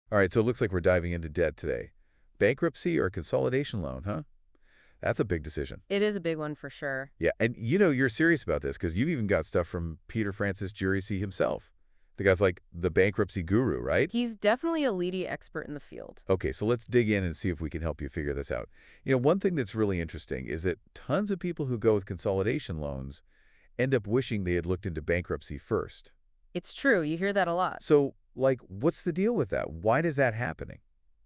All right, so it looks like we're diving into debt today. Bankruptcy or consolidation loan, huh? That's a big decision. It is a big one for sure. Yeah, and you're serious about this because you've even got stuff from Peter Francis Geraci himself. The guy's like the bankruptcy guru, right? He's definitely a leading expert in the field. Okay, so let's dig in and see if we can help you figure this out. One thing that's really interesting is that tons of people who go with consolidation loans end up wishing they had looked into bankruptcy first. It's true, you hear that a lot. So, what's the deal with that? Why is that happening?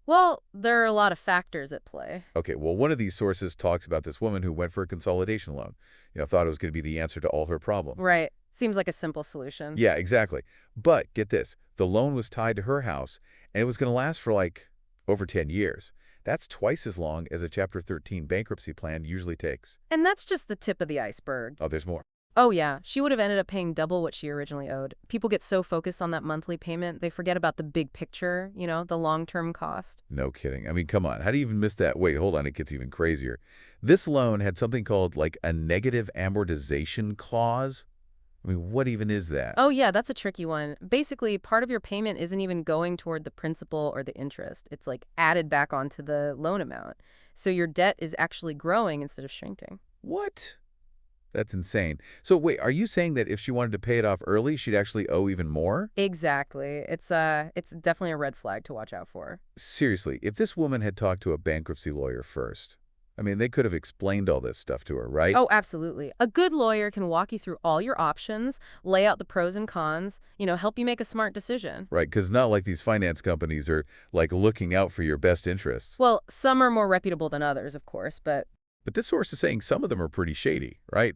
Well, there are a lot of factors at play. Okay, well, one of these sources talks about this woman who went for a consolidation loan. Thought it was going to be the answer to all her problems. Right. Seems like a simple solution. Yeah, exactly. But get this, the loan was tied to her house, and it was going to last for over 10 years. That's twice as long as a Chapter 13 bankruptcy plan usually takes. And that's just the tip of the iceberg. Oh, there's more. Oh yeah, she would have ended up paying double what she originally owed. People get so focused on that monthly payment, they forget about the big picture, the long-term cost. No kidding. I mean, come on. How do you even miss that? Wait, hold on. It gets even crazier. This loan had something called a negative amortization clause. I mean, what even is that? Oh yeah, that's a tricky one. Basically, part of your payment isn't even going toward the principal or the interest. It's added back onto the loan amount. So your debt is actually growing instead of shrinking. What? That's insane. So wait, are you saying that if she wanted to pay it off early, she'd actually owe even more? Exactly. It's definitely a red flag to watch out for. Seriously, if this woman had talked to a bankruptcy lawyer first, I mean, they could have explained all this stuff to her, right? Oh, absolutely. A good lawyer can walk you through all your options, lay out the pros and cons, help you make a smart decision. Right, because not like these finance companies are, looking out for your best interests. Well, some are more reputable than others, of course, but But this source is saying some of them are pretty shady, right?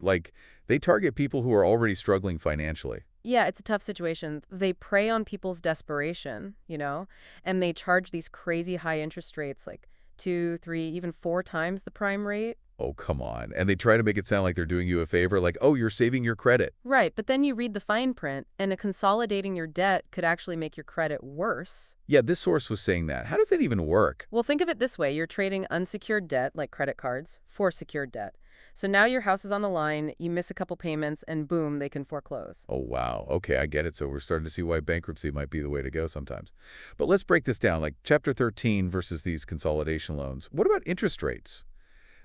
They target people who are already struggling financially. yeah, it's a tough situation. They prey on people's desperation, and they charge these crazy high interest rates, like 2, 3, even 4 times the prime rate. Oh, come on. And they try to make it sound like they're doing you a favor, oh, you're saving your credit. Right, but then you read the fine print, and consolidating your debt could actually make your credit worse. Yeah, this source was saying that. How does that even work? Well, think of it this way. You're trading unsecured debt, like credit cards, for secured debt. So now your house is on the line, you miss a couple payments, and boom, they can foreclose. Oh, wow. Okay, I get it. So we're starting to see why bankruptcy might be the way to go sometimes. But let's break this down, Chapter 13 versus these consolidation loans. What about interest rates?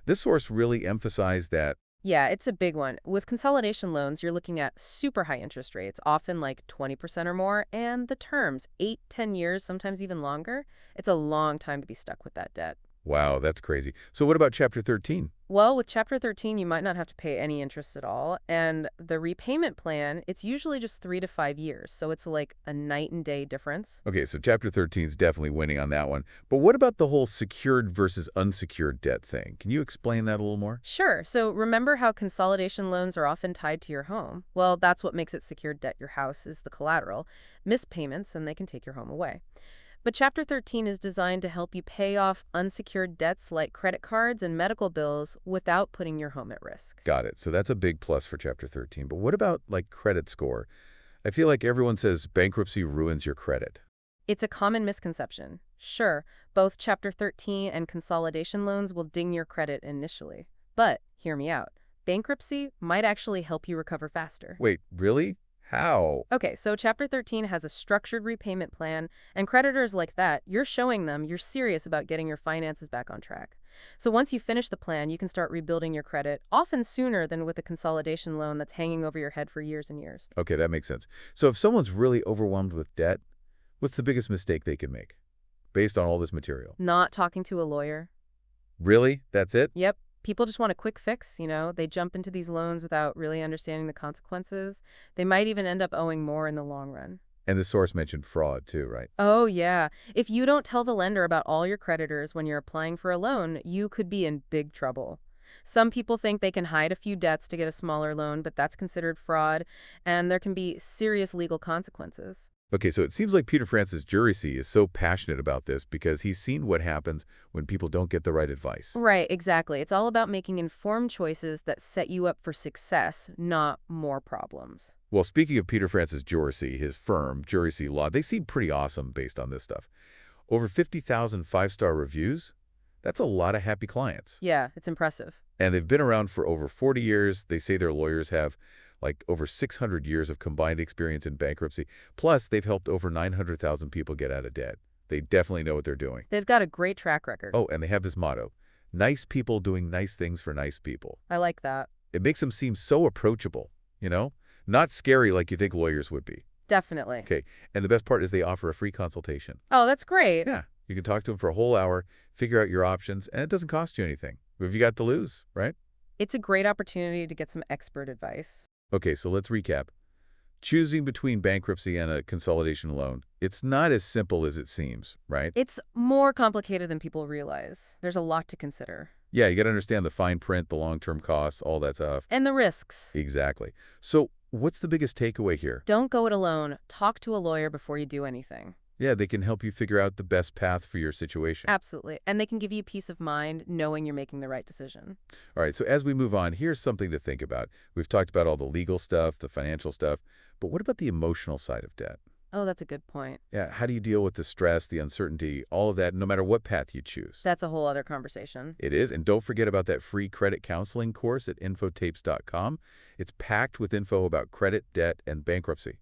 This source really emphasized that. Yeah, it's a big one. With consolidation loans, you're looking at super high interest rates, often like 20% or more, and the terms, 8, 10 years, sometimes even longer. It's a long time to be stuck with that debt. Wow, that's crazy. So what about Chapter 13? Well, with Chapter 13, you might not have to pay any interest at all, and the repayment plan, it's usually just 3 to 5 years, so it's like a night and day difference. Okay, so Chapter 13 is definitely winning on that one. But what about the whole secured versus unsecured debt thing? Can you explain that a little more? Sure. So remember how consolidation loans are often tied to your home? Well, that's what makes it secured debt. Your house is the collateral. Miss payments, and they can take your home away. But Chapter 13 is designed to help you pay off unsecured debts like credit cards and medical bills without putting your home at risk. Got it. So that's a big plus for Chapter 13. But what about, credit score? I feel like everyone says bankruptcy ruins your credit. It's a common misconception. Sure, both Chapter 13 and consolidation loans will ding your credit initially. But hear me out. Bankruptcy might actually help you recover faster. Wait, really? How? Okay, so Chapter 13 has a structured repayment plan, and creditors like that, you're showing them you're serious about getting your finances back on track. So once you finish the plan, you can start rebuilding your credit, often sooner than with a consolidation loan that's hanging over your head for years and years. Okay, that makes sense. So if someone's really overwhelmed with debt, what's the biggest mistake they can make based on all this material? Not talking to a lawyer. Really? That's it? Yep. People just want a quick fix, They jump into these loans without really understanding the consequences. They might even end up owing more in the long run. And the source mentioned fraud too, right? Oh, yeah. If you don't tell the lender about all your creditors when you're applying for a loan, you could be in big trouble. Some people think they can hide a few debts to get a smaller loan, but that's considered fraud, and there can be serious legal consequences. Okay, so it seems like Peter Francis Geraci is so passionate about this because he's seen what happens when people don't get the right advice. Right, exactly. It's all about making informed choices that set you up for success, not more problems. Well, speaking of Peter Francis Geraci, his firm, Geraci Law, they seem pretty awesome based on this stuff. Over 50,000 five-star reviews? That's a lot of happy clients. Yeah, it's impressive. And they've been around for over 40 years. They say their lawyers have over 600 years of combined experience in bankruptcy. Plus, they've helped over 900,000 people get out of debt. They definitely know what they're doing. They've got a great track record. Oh, and they have this motto, nice people doing nice things for nice people. I like that. It makes them seem so approachable, you know? Not scary like you think lawyers would be. Definitely. Okay, and the best part is they offer a free consultation. Oh, that's great. Yeah, you can talk to them for a whole hour, figure out your options, and it doesn't cost you anything. What have you got to lose, right? It's a great opportunity to get some expert advice. Okay, so let's recap. Choosing between bankruptcy and a consolidation loan, it's not as simple as it seems, right? It's more complicated than people realize. There's a lot to consider. Yeah, you got to understand the fine print, the long-term costs, all that stuff. And the risks. Exactly. So what's the biggest takeaway here? Don't go it alone. Talk to a lawyer before you do anything. Yeah, they can help you figure out the best path for your situation. Absolutely. And they can give you peace of mind knowing you're making the right decision. All right, so as we move on, here's something to think about. We've talked about all the legal stuff, the financial stuff, but what about the emotional side of debt? Oh, that's a good point. Yeah, how do you deal with the stress, the uncertainty, all of that, no matter what path you choose? That's a whole other conversation. It is, and don't forget about that free credit counseling course at infotapes.com. It's packed with info about credit, debt, and bankruptcy.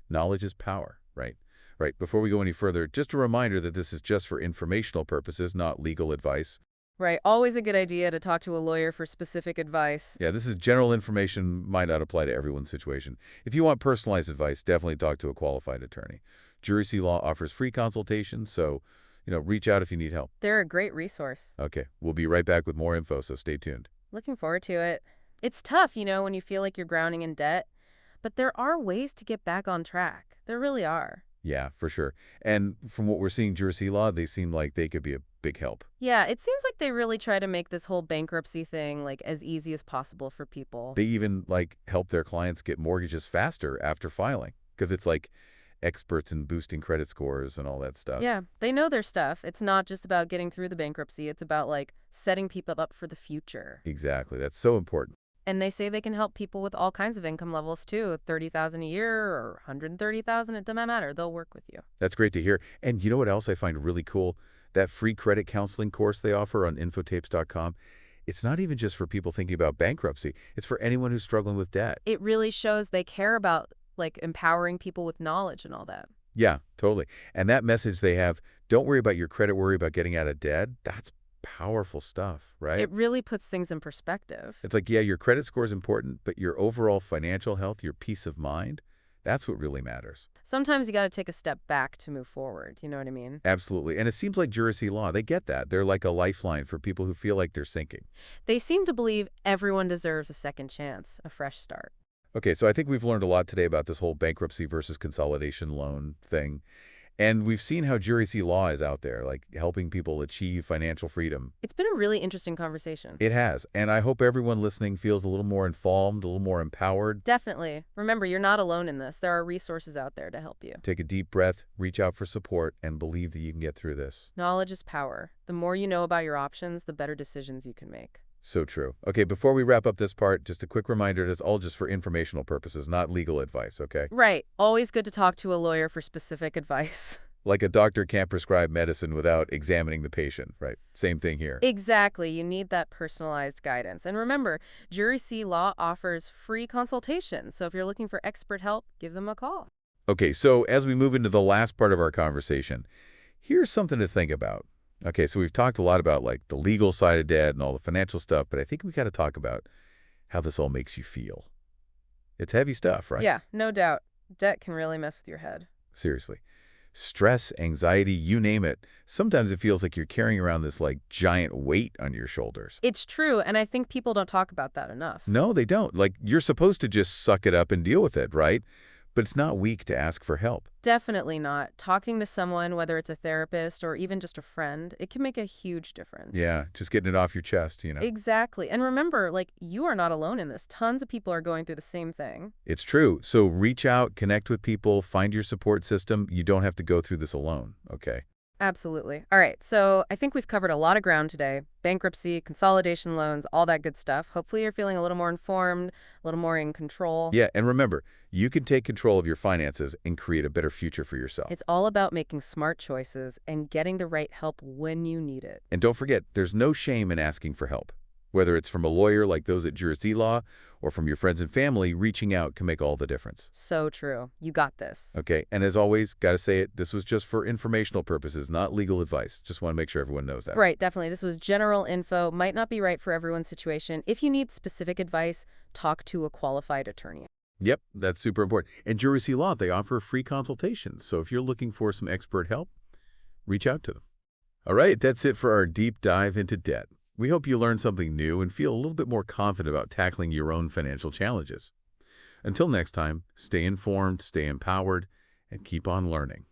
Knowledge is power, right? Right, before we go any further, just a reminder that this is just for informational purposes, not legal advice. Right. Always a good idea to talk to a lawyer for specific advice. Yeah, this is general information, might not apply to everyone's situation. If you want personalized advice, definitely talk to a qualified attorney. Geraci Law offers free consultation, so, reach out if you need help. They're a great resource. Okay, we'll be right back with more info, so stay tuned. Looking forward to it. It's tough, when you feel like you're drowning in debt, but there are ways to get back on track. There really are. Yeah, for sure. And from what we're seeing, Geraci Law, they seem like they could be a big help. Yeah, it seems like they really try to make this whole bankruptcy thing as easy as possible for people. They even help their clients get mortgages faster after filing, because it's experts in boosting credit scores and all that stuff. Yeah, they know their stuff. It's not just about getting through the bankruptcy. It's about setting people up for the future. Exactly. That's so important. And they say they can help people with all kinds of income levels too, $30,000 a year or $130,000. It doesn't matter. They'll work with you. That's great to hear. And you know what else I find really cool? That free credit counseling course they offer on infotapes.com. It's not even just for people thinking about bankruptcy. It's for anyone who's struggling with debt. It really shows they care about empowering people with knowledge and all that. Yeah, totally. And that message they have, don't worry about your credit, worry about getting out of debt. That's powerful stuff, right? It really puts things in perspective. It's yeah, your credit score is important, but your overall financial health, your peace of mind, that's what really matters. Sometimes you got to take a step back to move forward. You know what I mean? Absolutely. And it seems like Geraci Law, they get that. They're like a lifeline for people who feel like they're sinking. They seem to believe everyone deserves a second chance, a fresh start. Okay, so I think we've learned a lot today about this whole bankruptcy versus consolidation loan thing. And we've seen how Geraci Law is out there, helping people achieve financial freedom. It's been a really interesting conversation. It has. And I hope everyone listening feels a little more informed, a little more empowered. Definitely. Remember, you're not alone in this. There are resources out there to help you. Take a deep breath, reach out for support, and believe that you can get through this. Knowledge is power. The more you know about your options, the better decisions you can make. So true. Okay, before we wrap up this part, just a quick reminder, it's all just for informational purposes, not legal advice, okay? Right. Always good to talk to a lawyer for specific advice. Like a doctor can't prescribe medicine without examining the patient, right? Same thing here. Exactly. You need that personalized guidance. And remember, Geraci Law offers free consultation. So if you're looking for expert help, give them a call. Okay, so as we move into the last part of our conversation, here's something to think about. Okay, so we've talked a lot about the legal side of debt and all the financial stuff, but I think we got to talk about how this all makes you feel. It's heavy stuff, right? Yeah, no doubt. Debt can really mess with your head. Seriously. Stress, anxiety, you name it. Sometimes it feels like you're carrying around this giant weight on your shoulders. It's true, and I think people don't talk about that enough. No, they don't. You're supposed to just suck it up and deal with it, right? But it's not weak to ask for help. Definitely not. Talking to someone, whether it's a therapist or even just a friend, it can make a huge difference. Yeah, just getting it off your chest, Exactly. And remember, you are not alone in this. Tons of people are going through the same thing. It's true. So reach out, connect with people, find your support system. You don't have to go through this alone, okay? Absolutely. All right, so I think we've covered a lot of ground today. Bankruptcy, consolidation loans, all that good stuff. Hopefully you're feeling a little more informed, a little more in control. Yeah, and remember, you can take control of your finances and create a better future for yourself. It's all about making smart choices and getting the right help when you need it. And don't forget, there's no shame in asking for help. Whether it's from a lawyer like those at Geraci Law or from your friends and family, reaching out can make all the difference. So true. You got this. Okay, and as always, got to say it, this was just for informational purposes, not legal advice. Just want to make sure everyone knows that. Right, definitely. This was general info, might not be right for everyone's situation. If you need specific advice, talk to a qualified attorney. Yep, that's super important. And Geraci Law, they offer free consultations, so if you're looking for some expert help, reach out to them. All right, that's it for our deep dive into debt. We hope you learned something new and feel a little bit more confident about tackling your own financial challenges. Until next time, stay informed, stay empowered, and keep on learning.